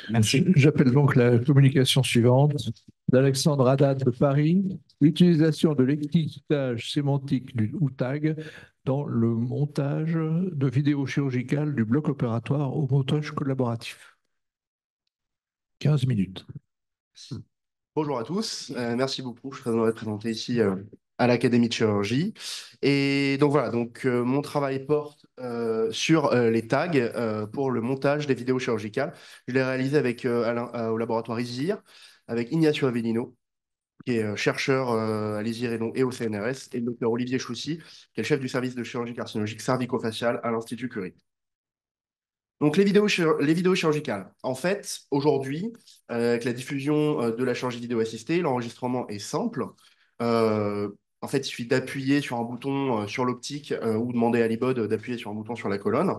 Merci. J'appelle donc la communication suivante d'Alexandre Haddad de Paris. L'utilisation de l'étiquetage sémantique du ou tag dans le montage de vidéos chirurgicales du bloc opératoire au montage collaboratif. 15 minutes. Bonjour à tous, merci beaucoup. Je suis très heureux de présenter ici à l'Académie de chirurgie. Et donc voilà, mon travail porte sur les tags pour le montage des vidéos chirurgicales. Je l'ai réalisé avec, au laboratoire ISIR, avec Ignacio Avellino, qui est chercheur à l'ISIR et au CNRS, et le docteur Olivier Choussy, qui est le chef du service de chirurgie carcinologique cervico-faciale à l'Institut Curie. Donc les vidéos chirurgicales. En fait, aujourd'hui, avec la diffusion de la chirurgie vidéo assistée, l'enregistrement est simple. Euh, En fait, il suffit d'appuyer sur un bouton sur l'optique ou demander à l'iBot d'appuyer sur un bouton sur la colonne.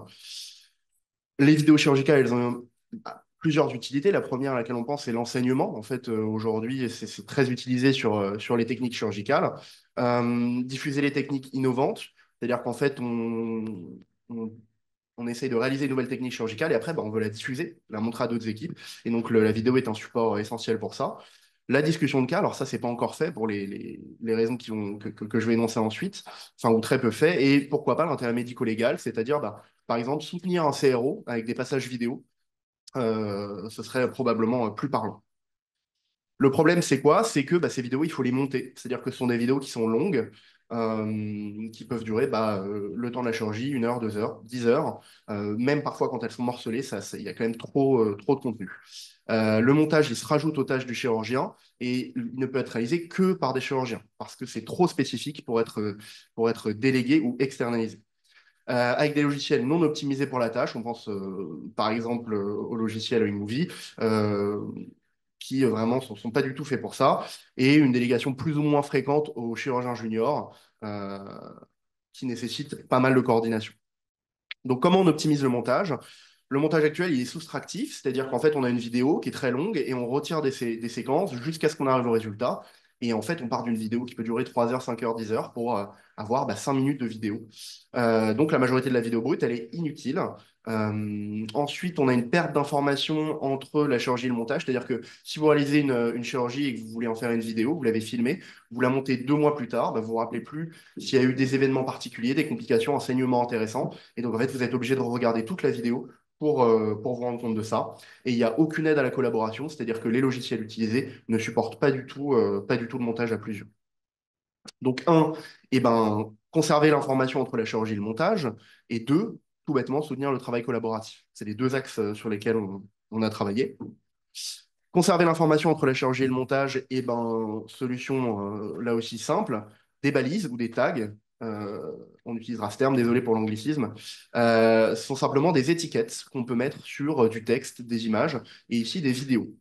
Les vidéos chirurgicales, elles ont plusieurs utilités. La première à laquelle on pense, c'est l'enseignement. En fait, aujourd'hui, c'est très utilisé sur les techniques chirurgicales. Diffuser les techniques innovantes, c'est-à-dire qu'en fait, on on essaye de réaliser une nouvelle technique chirurgicale et après, bah, on veut la diffuser, la montrer à d'autres équipes. Et donc, la vidéo est un support essentiel pour ça. La discussion de cas, alors ça, c'est pas encore fait pour les raisons que je vais énoncer ensuite, enfin, ou très peu fait. Et pourquoi pas l'intérêt médico-légal, c'est-à-dire, bah, par exemple, soutenir un CRO avec des passages vidéo, ce serait probablement plus parlant. Le problème, c'est quoi? C'est que bah, ces vidéos, il faut les monter. C'est-à-dire que ce sont des vidéos qui sont longues, qui peuvent durer le temps de la chirurgie, 1 heure, 2 heures, 10 heures. Même parfois, quand elles sont morcelées, il y a quand même trop de contenu. Le montage, il se rajoute aux tâches du chirurgien et il ne peut être réalisé que par des chirurgiens parce que c'est trop spécifique pour être délégué ou externalisé. Avec des logiciels non optimisés pour la tâche, on pense par exemple au logiciel iMovie, euh, qui vraiment sont pas du tout faits pour ça, et une délégation plus ou moins fréquente aux chirurgiens juniors, qui nécessite pas mal de coordination. Donc comment on optimise le montage? Le montage actuel, il est soustractif, c'est-à-dire qu'en fait, on a une vidéo qui est très longue et on retire des séquences jusqu'à ce qu'on arrive au résultat. Et en fait, on part d'une vidéo qui peut durer 3 heures, 5 heures, 10 heures pour avoir 5 minutes de vidéo. Donc, la majorité de la vidéo brute, elle est inutile. Ensuite, on a une perte d'information entre la chirurgie et le montage, c'est-à-dire que si vous réalisez une chirurgie et que vous voulez en faire une vidéo, vous l'avez filmée, vous la montez 2 mois plus tard, bah, vous vous rappelez plus s'il y a eu des événements particuliers, des complications, un saignement intéressant. Et donc, en fait, vous êtes obligé de regarder toute la vidéo pour vous rendre compte de ça. Et il n'y a aucune aide à la collaboration, c'est-à-dire que les logiciels utilisés ne supportent pas du tout le montage à plusieurs. Donc, un, eh ben, conserver l'information entre la chirurgie et le montage, et deux, tout bêtement, soutenir le travail collaboratif. C'est les deux axes sur lesquels on a travaillé. Conserver l'information entre la chirurgie et le montage, et ben, solution là aussi simple, des balises ou des tags, euh, on utilisera ce terme, désolé pour l'anglicisme, ce sont simplement des étiquettes qu'on peut mettre sur du texte, des images, et ici des vidéos.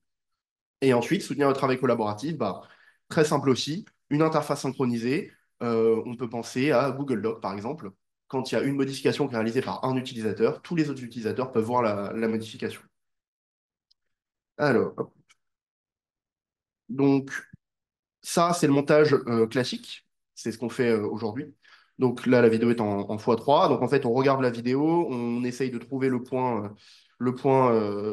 Et ensuite, soutenir le travail collaboratif, bah, très simple aussi, une interface synchronisée, on peut penser à Google Doc par exemple. Quand il y a une modification qui est réalisée par un utilisateur, tous les autres utilisateurs peuvent voir la modification. Alors, hop. Donc, ça, c'est le montage classique. C'est ce qu'on fait aujourd'hui. Donc là, la vidéo est en x3. Donc en fait, on regarde la vidéo, on essaye de trouver le point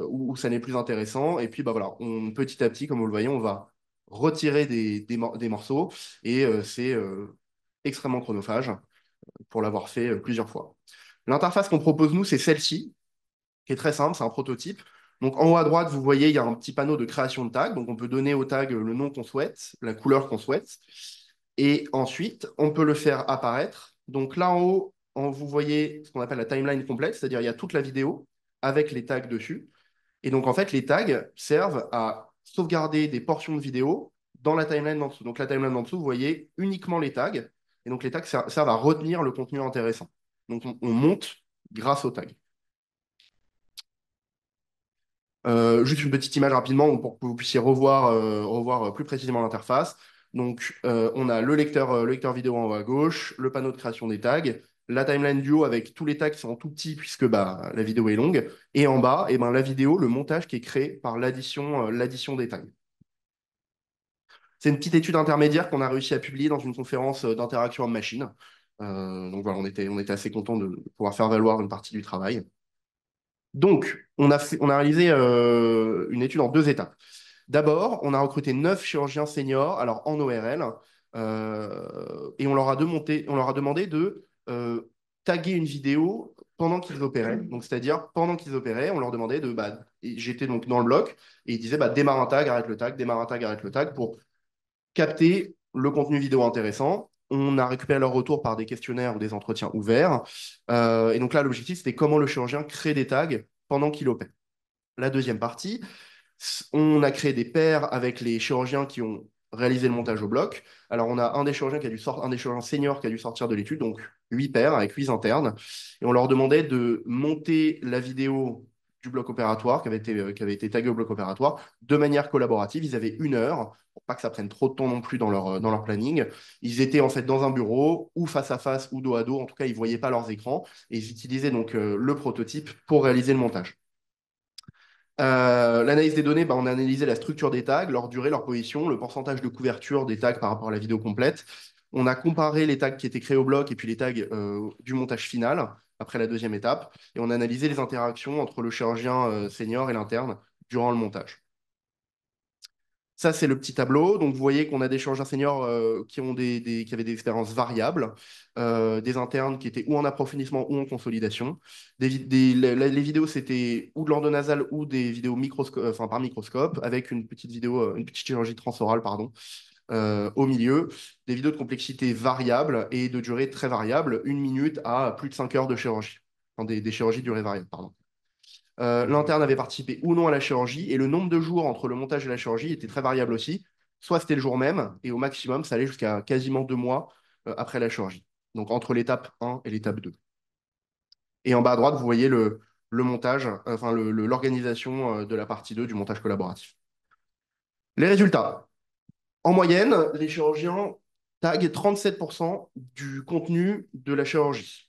où ça n'est plus intéressant. Et puis, bah voilà, petit à petit, comme vous le voyez, on va retirer des morceaux. Et c'est extrêmement chronophage pour l'avoir fait plusieurs fois. L'interface qu'on propose, nous, c'est celle-ci, qui est très simple, c'est un prototype. Donc en haut à droite, vous voyez, il y a un petit panneau de création de tag. Donc on peut donner au tag le nom qu'on souhaite, la couleur qu'on souhaite. Et ensuite, on peut le faire apparaître. Donc là en haut, vous voyez ce qu'on appelle la timeline complète, c'est-à-dire il y a toute la vidéo avec les tags dessus. Et donc en fait, les tags servent à sauvegarder des portions de vidéo dans la timeline d'en dessous. Donc la timeline d'en dessous, vous voyez uniquement les tags. Et donc les tags servent à retenir le contenu intéressant. Donc on monte grâce aux tags. Juste une petite image rapidement pour que vous puissiez revoir plus précisément l'interface. Donc, on a le lecteur vidéo en haut à gauche, le panneau de création des tags, la timeline du haut avec tous les tags qui sont en tout petit puisque bah, la vidéo est longue, et en bas, eh ben, la vidéo, le montage qui est créé par l'addition des tags. C'est une petite étude intermédiaire qu'on a réussi à publier dans une conférence d'interaction homme-machine. Donc voilà, on était assez content de pouvoir faire valoir une partie du travail. Donc, on a réalisé une étude en deux étapes. D'abord, on a recruté 9 chirurgiens seniors, alors en ORL, et on leur a demandé de taguer une vidéo pendant qu'ils opéraient. Donc, c'est-à-dire, pendant qu'ils opéraient, on leur demandait de. Bah, j'étais donc dans le bloc, et ils disaient bah, démarre un tag, arrête le tag, démarre un tag, arrête le tag, pour capter le contenu vidéo intéressant. On a récupéré leur retour par des questionnaires ou des entretiens ouverts. Et donc là, l'objectif, c'était comment le chirurgien crée des tags pendant qu'il opère. La deuxième partie, on a créé des pairs avec les chirurgiens qui ont réalisé le montage au bloc. Alors, on a un des chirurgiens un des chirurgiens seniors qui a dû sortir de l'étude, donc 8 pairs avec 8 internes. Et on leur demandait de monter la vidéo du bloc opératoire, qui avait été taguée au bloc opératoire, de manière collaborative. Ils avaient 1 heure, pour pas que ça prenne trop de temps non plus dans leur planning. Ils étaient en fait dans un bureau, ou face à face, ou dos à dos. En tout cas, ils ne voyaient pas leurs écrans. Et ils utilisaient donc le prototype pour réaliser le montage. L'analyse des données, bah, on a analysé la structure des tags, leur durée, leur position, le pourcentage de couverture des tags par rapport à la vidéo complète. On a comparé les tags qui étaient créés au bloc et puis les tags du montage final, après la deuxième étape. Et on a analysé les interactions entre le chirurgien senior et l'interne durant le montage. Ça, c'est le petit tableau. Donc, vous voyez qu'on a des chirurgiens seniors qui qui avaient des expériences variables, des internes qui étaient ou en approfondissement ou en consolidation. Les vidéos, c'était ou de l'endonasal ou des vidéos enfin, par microscope, avec une petite vidéo, une petite chirurgie transorale, pardon, au milieu. Des vidéos de complexité variable et de durée très variable, 1 minute à plus de 5 heures de chirurgie. Enfin, des chirurgies de durée variable, pardon. L'interne avait participé ou non à la chirurgie, et le nombre de jours entre le montage et la chirurgie était très variable aussi. Soit c'était le jour même, et au maximum, ça allait jusqu'à quasiment 2 mois après la chirurgie. Donc entre l'étape 1 et l'étape 2. Et en bas à droite, vous voyez le montage, enfin l'organisation de la partie 2 du montage collaboratif. Les résultats. En moyenne, les chirurgiens taguent 37% du contenu de la chirurgie,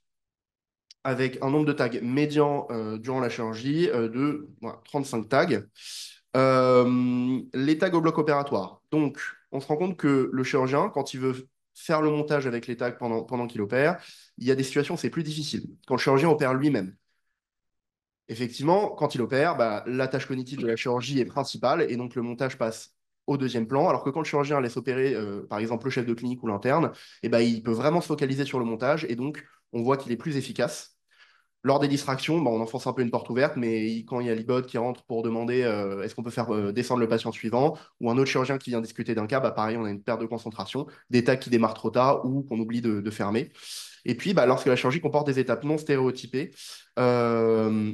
avec un nombre de tags médian durant la chirurgie de voilà, 35 tags. Les tags au bloc opératoire. Donc, on se rend compte que le chirurgien, quand il veut faire le montage avec les tags pendant qu'il opère, il y a des situations où c'est plus difficile. Quand le chirurgien opère lui-même. Effectivement, quand il opère, bah, la tâche cognitive de la chirurgie est principale et donc le montage passe au deuxième plan, alors que quand le chirurgien laisse opérer, par exemple, le chef de clinique ou l'interne, eh ben, il peut vraiment se focaliser sur le montage et donc on voit qu'il est plus efficace. Lors des distractions, bah, on enfonce un peu une porte ouverte, mais quand il y a l'IBOT qui rentre pour demander est-ce qu'on peut faire descendre le patient suivant, ou un autre chirurgien qui vient discuter d'un cas, bah, pareil, on a une perte de concentration, des tags qui démarrent trop tard ou qu'on oublie de fermer. Et puis, bah, lorsque la chirurgie comporte des étapes non stéréotypées, euh,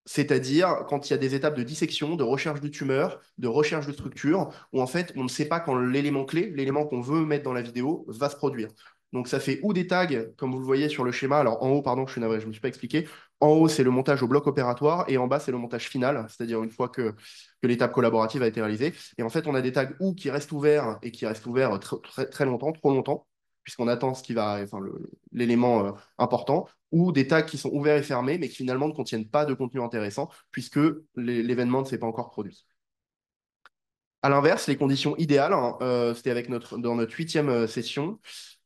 c'est-à-dire quand il y a des étapes de dissection, de recherche de tumeur, de recherche de structure, où en fait, on ne sait pas quand l'élément clé, l'élément qu'on veut mettre dans la vidéo, va se produire. Donc ça fait ou des tags, comme vous le voyez sur le schéma. Alors en haut, pardon, je suis navré, je ne me suis pas expliqué. En haut, c'est le montage au bloc opératoire et en bas, c'est le montage final, c'est-à-dire une fois que l'étape collaborative a été réalisée. Et en fait, on a des tags ou qui restent ouverts et qui restent ouverts très longtemps, trop longtemps, puisqu'on attend enfin, l'élément important, ou des tags qui sont ouverts et fermés, mais qui finalement ne contiennent pas de contenu intéressant, puisque l'événement ne s'est pas encore produit. À l'inverse, les conditions idéales, hein, c'était dans notre huitième session,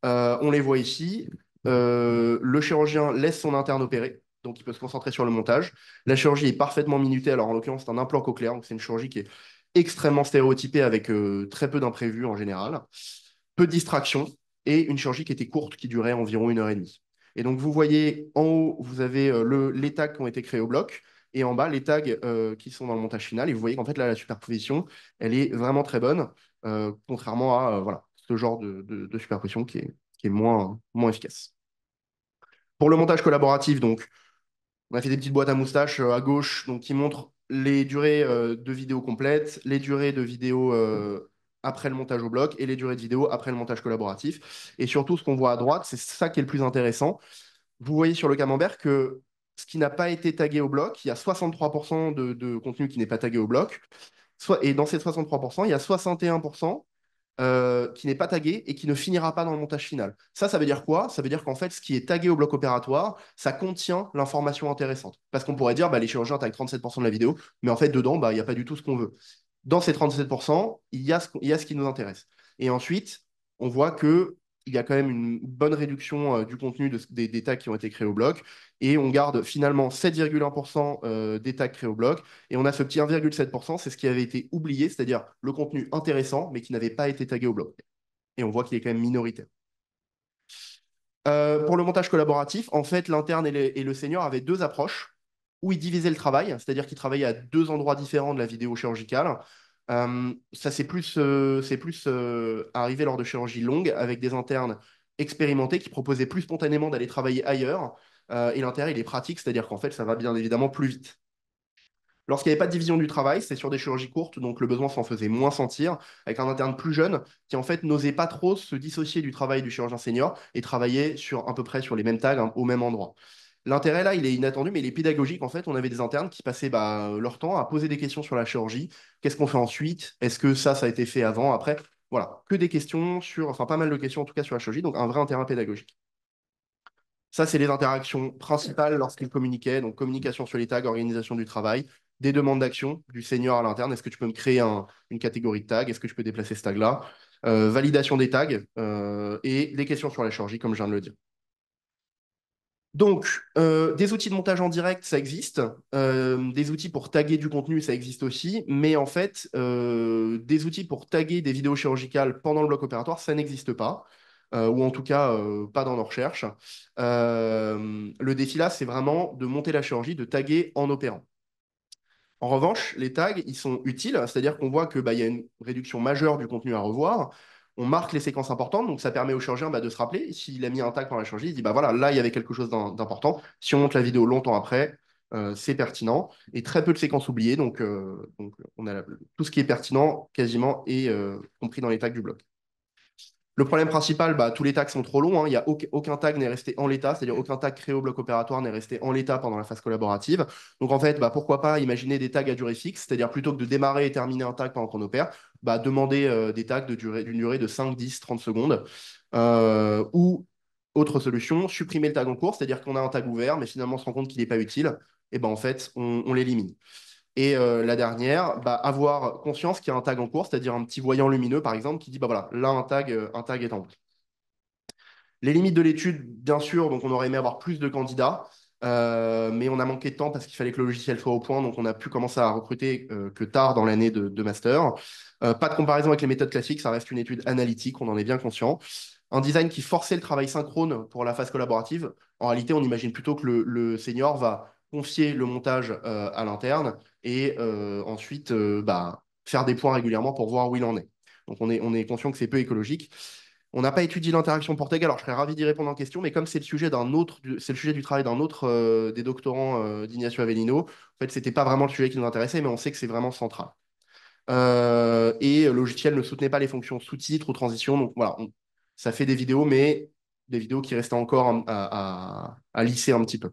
on les voit ici. Le chirurgien laisse son interne opérer, donc il peut se concentrer sur le montage. La chirurgie est parfaitement minutée, alors en l'occurrence, c'est un implant cochléaire, donc c'est une chirurgie qui est extrêmement stéréotypée avec très peu d'imprévus en général, peu de distractions et une chirurgie qui était courte, qui durait environ 1 heure et demie. Et donc vous voyez en haut, vous avez les tags qui ont été créés au bloc et en bas les tags qui sont dans le montage final. Et vous voyez qu'en fait là, la superposition, elle est vraiment très bonne, contrairement à voilà, ce genre de superposition qui est moins efficace. Pour le montage collaboratif, donc, on a fait des petites boîtes à moustaches à gauche donc, qui montrent les durées de vidéos complètes, les durées de vidéos après le montage au bloc et les durées de vidéos après le montage collaboratif. Et surtout, ce qu'on voit à droite, c'est ça qui est le plus intéressant. Vous voyez sur le camembert que ce qui n'a pas été tagué au bloc, il y a 63% de contenu qui n'est pas tagué au bloc. Et dans ces 63%, il y a 61% qui n'est pas tagué et qui ne finira pas dans le montage final. Ça veut dire quoi? Ça veut dire qu'en fait, ce qui est tagué au bloc opératoire, ça contient l'information intéressante. Parce qu'on pourrait dire, bah, les chirurgiens taguent 37% de la vidéo, mais en fait, dedans, bah, il n'y a pas du tout ce qu'on veut. Dans ces 37%, il y a ce qui nous intéresse. Et ensuite, on voit que il y a quand même une bonne réduction du contenu des tags qui ont été créés au bloc. Et on garde finalement 7,1% des tags créés au bloc. Et on a ce petit 1,7%, c'est ce qui avait été oublié, c'est-à-dire le contenu intéressant, mais qui n'avait pas été tagué au bloc. Et on voit qu'il est quand même minoritaire. Pour le montage collaboratif, en fait, l'interne et le senior avaient deux approches où ils divisaient le travail, c'est-à-dire qu'ils travaillaient à deux endroits différents de la vidéo chirurgicale. Ça, c'est plus arrivé lors de chirurgie longue avec des internes expérimentés qui proposaient plus spontanément d'aller travailler ailleurs. Et l'intérêt, il est pratique, c'est-à-dire qu'en fait, ça va bien évidemment plus vite. Lorsqu'il n'y avait pas de division du travail, c'était sur des chirurgies courtes, donc le besoin s'en faisait moins sentir, avec un interne plus jeune qui en fait n'osait pas trop se dissocier du travail du chirurgien senior et travaillait sur à peu près sur les mêmes tags, hein, au même endroit. L'intérêt là, il est inattendu, mais il est pédagogique. En fait, on avait des internes qui passaient leur temps à poser des questions sur la chirurgie. Qu'est-ce qu'on fait ensuite? Est-ce que ça a été fait avant, après? Voilà, que des questions sur, enfin pas mal de questions en tout cas sur la chirurgie, donc un vrai intérêt pédagogique. Ça, c'est les interactions principales lorsqu'ils communiquaient. Donc, communication sur les tags, organisation du travail, des demandes d'action du senior à l'interne. Est-ce que tu peux me créer une catégorie de tags? Est-ce que je peux déplacer ce tag-là? Validation des tags et des questions sur la chirurgie, comme je viens de le dire. Donc, des outils de montage en direct, ça existe. Des outils pour taguer du contenu, ça existe aussi. Mais en fait, des outils pour taguer des vidéos chirurgicales pendant le bloc opératoire, ça n'existe pas. Ou en tout cas, pas dans nos recherches. Le défi là, c'est vraiment de monter la chirurgie, de taguer en opérant. En revanche, les tags, ils sont utiles, c'est-à-dire qu'on voit que, bah, y a une réduction majeure du contenu à revoir. On marque les séquences importantes, donc ça permet au chirurgien, bah, de se rappeler. S'il a mis un tag pendant la chirurgie, il dit bah voilà, là il y avait quelque chose d'important. Si on monte la vidéo longtemps après, c'est pertinent. Et très peu de séquences oubliées, donc on a tout ce qui est pertinent quasiment est compris dans les tags du blog. Le problème principal, bah, tous les tags sont trop longs, hein. Il y a aucun tag n'est resté en l'état, c'est-à-dire aucun tag créé au bloc opératoire n'est resté en l'état pendant la phase collaborative. Donc en fait, bah, pourquoi pas imaginer des tags à durée fixe, c'est-à-dire plutôt que de démarrer et terminer un tag pendant qu'on opère, bah, demander des tags d'une durée de 5, 10, 30 secondes. Ou autre solution, supprimer le tag en cours, c'est-à-dire qu'on a un tag ouvert, mais finalement on se rend compte qu'il n'est pas utile, et ben en fait, on l'élimine. Et la dernière, bah, avoir conscience qu'il y a un tag en cours, c'est-à-dire un petit voyant lumineux, par exemple, qui dit, bah voilà, là, un tag est en route. Les limites de l'étude, bien sûr, donc on aurait aimé avoir plus de candidats, mais on a manqué de temps parce qu'il fallait que le logiciel soit au point, donc on a pu commencer à recruter que tard dans l'année de master. Pas de comparaison avec les méthodes classiques, ça reste une étude analytique, on en est bien conscient. Un design qui forçait le travail synchrone pour la phase collaborative. En réalité, on imagine plutôt que le senior va confier le montage à l'interne et ensuite bah, faire des points régulièrement pour voir où il en est. Donc on est conscient que c'est peu écologique. On n'a pas étudié l'interaction Porteg, alors je serais ravi d'y répondre en question, mais comme c'est le sujet c'est le sujet du travail d'un autre des doctorants d'Ignacio Avellino, en fait, c'était pas vraiment le sujet qui nous intéressait, mais on sait que c'est vraiment central. Et le logiciel ne soutenait pas les fonctions sous-titres ou transition, donc voilà, ça fait des vidéos, mais des vidéos qui restaient encore à lisser un petit peu.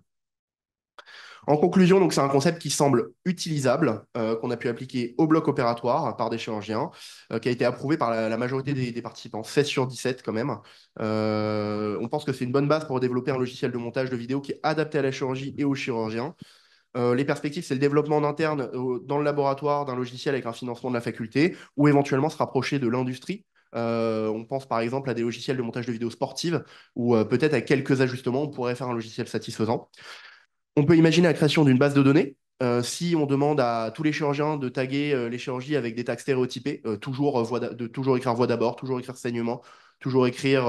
En conclusion, donc c'est un concept qui semble utilisable, qu'on a pu appliquer au bloc opératoire par des chirurgiens, qui a été approuvé par la majorité des participants, 16 sur 17 quand même. On pense que c'est une bonne base pour développer un logiciel de montage de vidéo qui est adapté à la chirurgie et aux chirurgiens. Les perspectives, c'est le développement en interne dans le laboratoire d'un logiciel avec un financement de la faculté, ou éventuellement se rapprocher de l'industrie. On pense par exemple à des logiciels de montage de vidéos sportives, où peut-être avec quelques ajustements, on pourrait faire un logiciel satisfaisant. On peut imaginer la création d'une base de données. Si on demande à tous les chirurgiens de taguer les chirurgies avec des tags stéréotypés, de toujours écrire voix d'abord, toujours écrire saignement, toujours écrire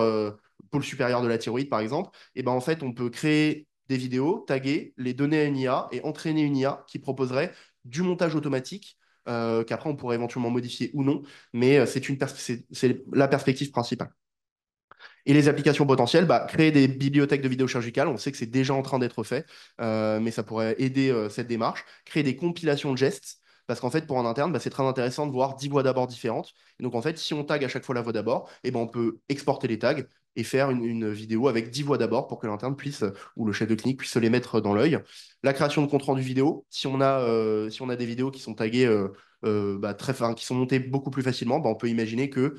pôle supérieur de la thyroïde, par exemple, et ben en fait, on peut créer des vidéos, taguer, les donner à une IA et entraîner une IA qui proposerait du montage automatique qu'après on pourrait éventuellement modifier ou non, mais c'est la perspective principale. Et les applications potentielles, bah, créer des bibliothèques de vidéos chirurgicales, on sait que c'est déjà en train d'être fait, mais ça pourrait aider cette démarche. Créer des compilations de gestes, parce qu'en fait, pour un interne, bah, c'est très intéressant de voir 10 voix d'abord différentes. Et donc, en fait, si on tag à chaque fois la voix d'abord, eh ben, on peut exporter les tags et faire une vidéo avec 10 voix d'abord pour que l'interne puisse, ou le chef de clinique puisse se les mettre dans l'œil. La création de compte rendu vidéo, si on a des vidéos qui sont taguées, qui sont montées beaucoup plus facilement, bah, on peut imaginer que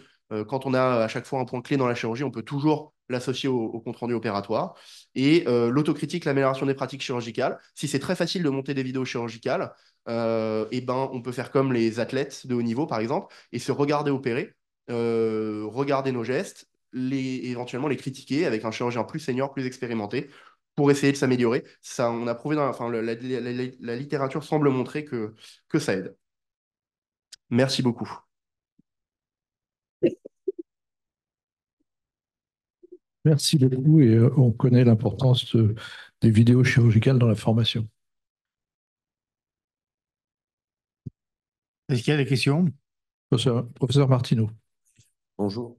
quand on a à chaque fois un point clé dans la chirurgie, on peut toujours l'associer au compte-rendu opératoire. Et l'autocritique, l'amélioration des pratiques chirurgicales. Si c'est très facile de monter des vidéos chirurgicales, et ben, on peut faire comme les athlètes de haut niveau, par exemple, et se regarder opérer, regarder nos gestes, éventuellement les critiquer avec un chirurgien plus senior, plus expérimenté, pour essayer de s'améliorer. Ça, on a prouvé enfin, la littérature semble montrer que ça aide. Merci beaucoup. Merci beaucoup et on connaît l'importance des vidéos chirurgicales dans la formation. Est-ce qu'il y a des questions? Professeur Martineau. Bonjour.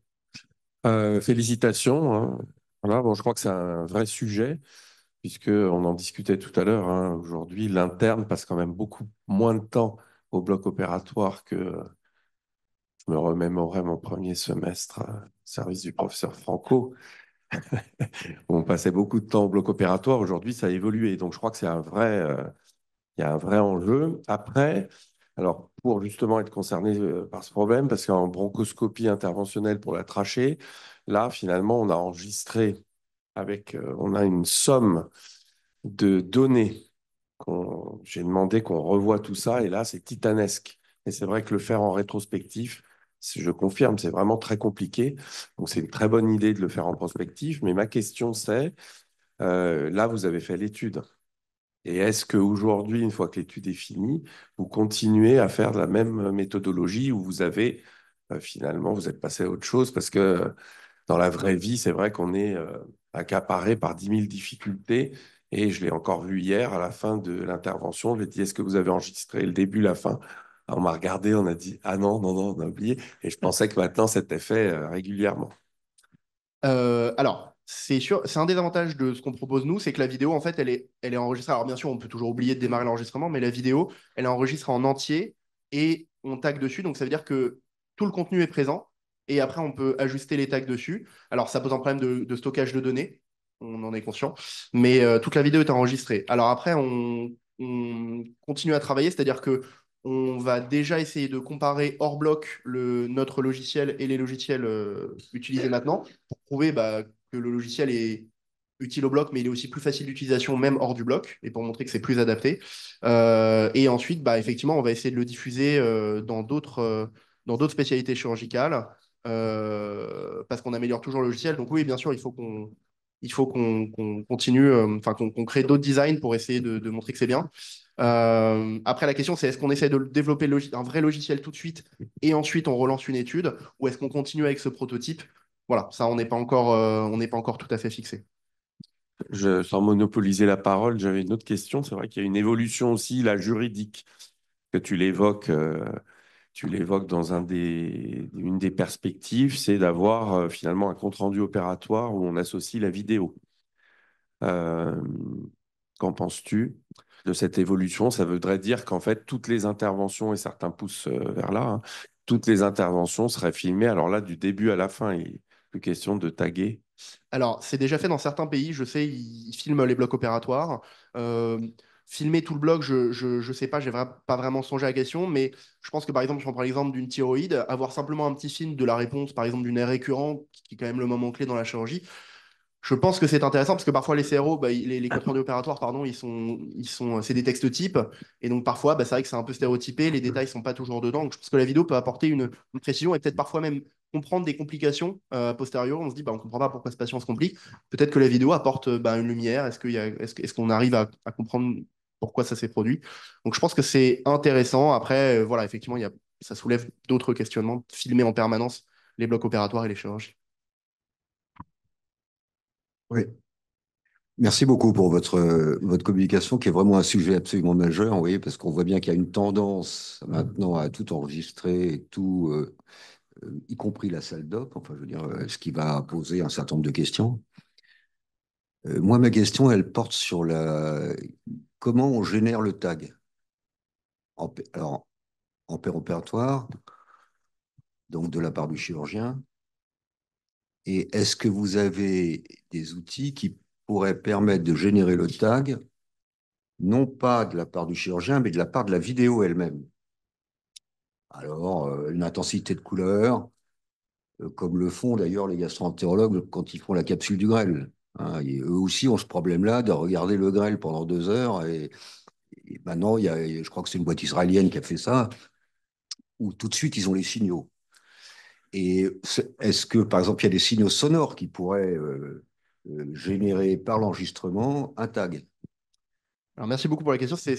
Félicitations, hein. Voilà, bon, je crois que c'est un vrai sujet, puisqu'on en discutait tout à l'heure, hein. Aujourd'hui, l'interne passe quand même beaucoup moins de temps au bloc opératoire que je me remémorais mon premier semestre au service du professeur Franco. On passait beaucoup de temps au bloc opératoire. Aujourd'hui, ça a évolué. Donc, je crois que c'est il y a un vrai enjeu. Après, alors, pour justement être concerné par ce problème, parce qu'en bronchoscopie interventionnelle pour la trachée, là, finalement, on a enregistré on a une somme de données. J'ai demandé qu'on revoie tout ça, et là, c'est titanesque. Et c'est vrai que le faire en rétrospectif, je confirme, c'est vraiment très compliqué. Donc, c'est une très bonne idée de le faire en prospectif. Mais ma question, c'est, là, vous avez fait l'étude. Et est-ce qu'aujourd'hui, une fois que l'étude est finie, vous continuez à faire de la même méthodologie où vous avez, finalement, vous êtes passé à autre chose? Parce que dans la vraie vie, c'est vrai qu'on est accaparé par 10 000 difficultés. Et je l'ai encore vu hier, à la fin de l'intervention, je lui ai dit, est-ce que vous avez enregistré le début, la fin? On m'a regardé, on a dit, ah non, non, non, on a oublié. Et je pensais que maintenant, c'était fait régulièrement. Alors, c'est sûr, c'est un des avantages de ce qu'on propose nous, c'est que la vidéo, en fait, elle est enregistrée. Alors, bien sûr, on peut toujours oublier de démarrer l'enregistrement, mais la vidéo, elle est enregistrée en entier et on tag dessus. Donc, ça veut dire que tout le contenu est présent et après, on peut ajuster les tags dessus. Alors, ça pose un problème de stockage de données, on en est conscient, mais toute la vidéo est enregistrée. Alors, après, on continue à travailler, c'est-à-dire que on va déjà essayer de comparer hors bloc notre logiciel et les logiciels utilisés maintenant pour prouver bah, que le logiciel est utile au bloc, mais il est aussi plus facile d'utilisation même hors du bloc, et pour montrer que c'est plus adapté. Et ensuite, bah, effectivement, on va essayer de le diffuser dans d'autres spécialités chirurgicales, parce qu'on améliore toujours le logiciel. Donc oui, bien sûr, qu'on continue, enfin qu'on crée d'autres designs pour essayer de montrer que c'est bien. Après, la question, c'est est-ce qu'on essaie de développer un vrai logiciel tout de suite et ensuite on relance une étude, ou est-ce qu'on continue avec ce prototype? Voilà, ça, on n'est pas encore tout à fait fixé. Sans monopoliser la parole, j'avais une autre question. C'est vrai qu'il y a une évolution aussi, la juridique, que tu l'évoques dans une des perspectives, c'est d'avoir finalement un compte-rendu opératoire où on associe la vidéo. Euh, Qu'en penses-tu de cette évolution? Ça voudrait dire qu'en fait, toutes les interventions, et certains poussent vers là, hein, toutes les interventions seraient filmées. Alors là, du début à la fin, il n'est plus question de taguer. Alors, c'est déjà fait dans certains pays, je sais, ils filment les blocs opératoires. Euh, Filmer tout le bloc, je sais pas, pas vraiment songé à la question, mais je pense que par exemple, si on prend l'exemple d'une thyroïde, avoir simplement un petit film de la réponse, par exemple, d'une aire récurrent, qui est quand même le moment clé dans la chirurgie, je pense que c'est intéressant parce que parfois les CRO, bah, les comptes rendus opératoires, pardon, c'est des textes types. Et donc parfois, bah, c'est vrai que c'est un peu stéréotypé, les détails sont pas toujours dedans. Donc je pense que la vidéo peut apporter une précision et peut-être parfois même comprendre des complications a posteriori. On se dit, bah, on comprend pas pourquoi ce patient se complique. Peut-être que la vidéo apporte bah, une lumière. Est-ce qu'on arrive à comprendre pourquoi ça s'est produit? Donc je pense que c'est intéressant. Après, voilà, effectivement, ça soulève d'autres questionnements, de filmer en permanence les blocs opératoires et les chirurgies. Oui, merci beaucoup pour votre communication, qui est vraiment un sujet absolument majeur, vous voyez, parce qu'on voit bien qu'il y a une tendance maintenant à tout enregistrer, et tout, y compris la salle d'op, enfin, je veux dire, ce qui va poser un certain nombre de questions. Moi, ma question, elle porte sur comment on génère le tag alors, en préopératoire, donc de la part du chirurgien. Et est-ce que vous avez des outils qui pourraient permettre de générer le tag, non pas de la part du chirurgien, mais de la part de la vidéo elle-même? Alors, une intensité de couleur, comme le font d'ailleurs les gastro-entérologues quand ils font la capsule du grêle. Hein, et eux aussi ont ce problème-là de regarder le grêle pendant 2 heures. Et maintenant, je crois que c'est une boîte israélienne qui a fait ça, où tout de suite, ils ont les signaux. Et est-ce que, par exemple, il y a des signaux sonores qui pourraient générer par l'enregistrement un tag? Alors, merci beaucoup pour la question, c'est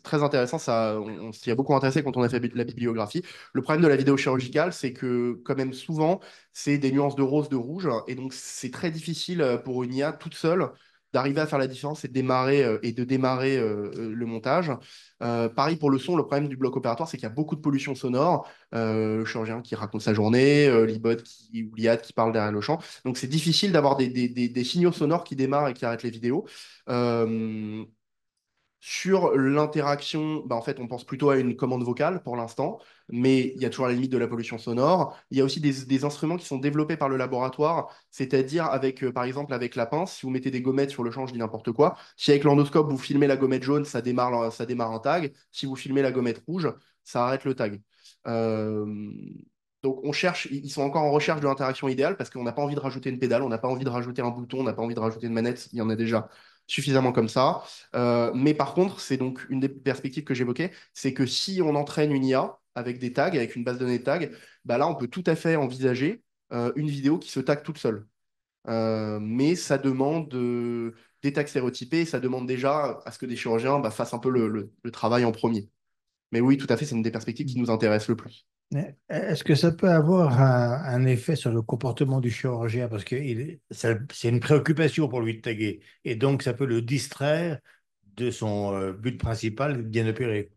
très intéressant, ça, on s'y a beaucoup intéressé quand on a fait la bibliographie. Le problème de la vidéo chirurgicale, c'est que quand même souvent, c'est des nuances de rose, de rouge, et donc c'est très difficile pour une IA toute seule d'arriver à faire la différence et de démarrer le montage. Pareil pour le son, le problème du bloc opératoire, c'est qu'il y a beaucoup de pollution sonore, le chirurgien qui raconte sa journée, l'IBOT ou l'IAD qui parle derrière le champ. Donc c'est difficile d'avoir des signaux sonores qui démarrent et qui arrêtent les vidéos. Euh, Sur l'interaction, bah, en fait, on pense plutôt à une commande vocale pour l'instant, mais il y a toujours la limite de la pollution sonore. Il y a aussi des instruments qui sont développés par le laboratoire, c'est-à-dire avec, par exemple, avec la pince, si vous mettez des gommettes sur le champ, je dis n'importe quoi. Si avec l'endoscope, vous filmez la gommette jaune, ça démarre un tag. Si vous filmez la gommette rouge, ça arrête le tag. Euh, Donc, on cherche, ils sont encore en recherche de l'interaction idéale parce qu'on n'a pas envie de rajouter une pédale, on n'a pas envie de rajouter un bouton, on n'a pas envie de rajouter une manette, il y en a déjà suffisamment comme ça. Mais par contre, c'est donc une des perspectives que j'évoquais, c'est que si on entraîne une IA avec des tags, avec une base de données de tags, bah là, on peut tout à fait envisager une vidéo qui se tag toute seule. Mais ça demande des tags stéréotypés, et ça demande déjà à ce que des chirurgiens bah, fassent un peu le travail en premier. Mais oui, tout à fait, c'est une des perspectives qui nous intéresse le plus. Mais est-ce que ça peut avoir un effet sur le comportement du chirurgien? Parce que c'est une préoccupation pour lui de taguer. Et donc, ça peut le distraire de son but principal, bien opérer.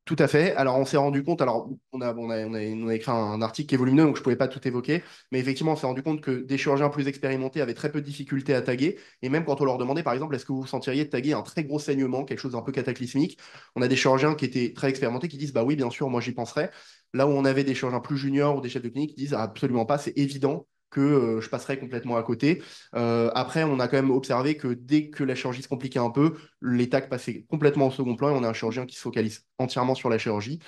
Tout à fait. Alors, on s'est rendu compte, alors, on a écrit un article qui est volumineux, donc je ne pouvais pas tout évoquer, mais effectivement, on s'est rendu compte que des chirurgiens plus expérimentés avaient très peu de difficultés à taguer. Et même quand on leur demandait, par exemple, est-ce que vous vous sentiriez de taguer un très gros saignement, quelque chose d'un peu cataclysmique, on a des chirurgiens qui étaient très expérimentés qui disent, bah oui, bien sûr, moi j'y penserais. Là où on avait des chirurgiens plus juniors ou des chefs de clinique qui disent, ah, absolument pas, c'est évident que je passerais complètement à côté. Après, on a quand même observé que dès que la chirurgie se compliquait un peu, les tacs passaient complètement au second plan et on a un chirurgien qui se focalise entièrement sur la chirurgie.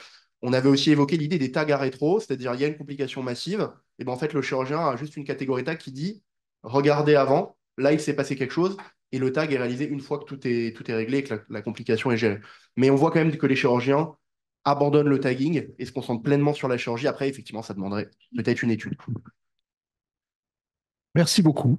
On avait aussi évoqué l'idée des tags à rétro, c'est-à-dire il y a une complication massive, et ben en fait le chirurgien a juste une catégorie tag qui dit regardez avant, là il s'est passé quelque chose, et le tag est réalisé une fois que tout est réglé et que la complication est gérée. Mais on voit quand même que les chirurgiens abandonnent le tagging et se concentrent pleinement sur la chirurgie. Après, effectivement, ça demanderait peut-être une étude. Merci beaucoup.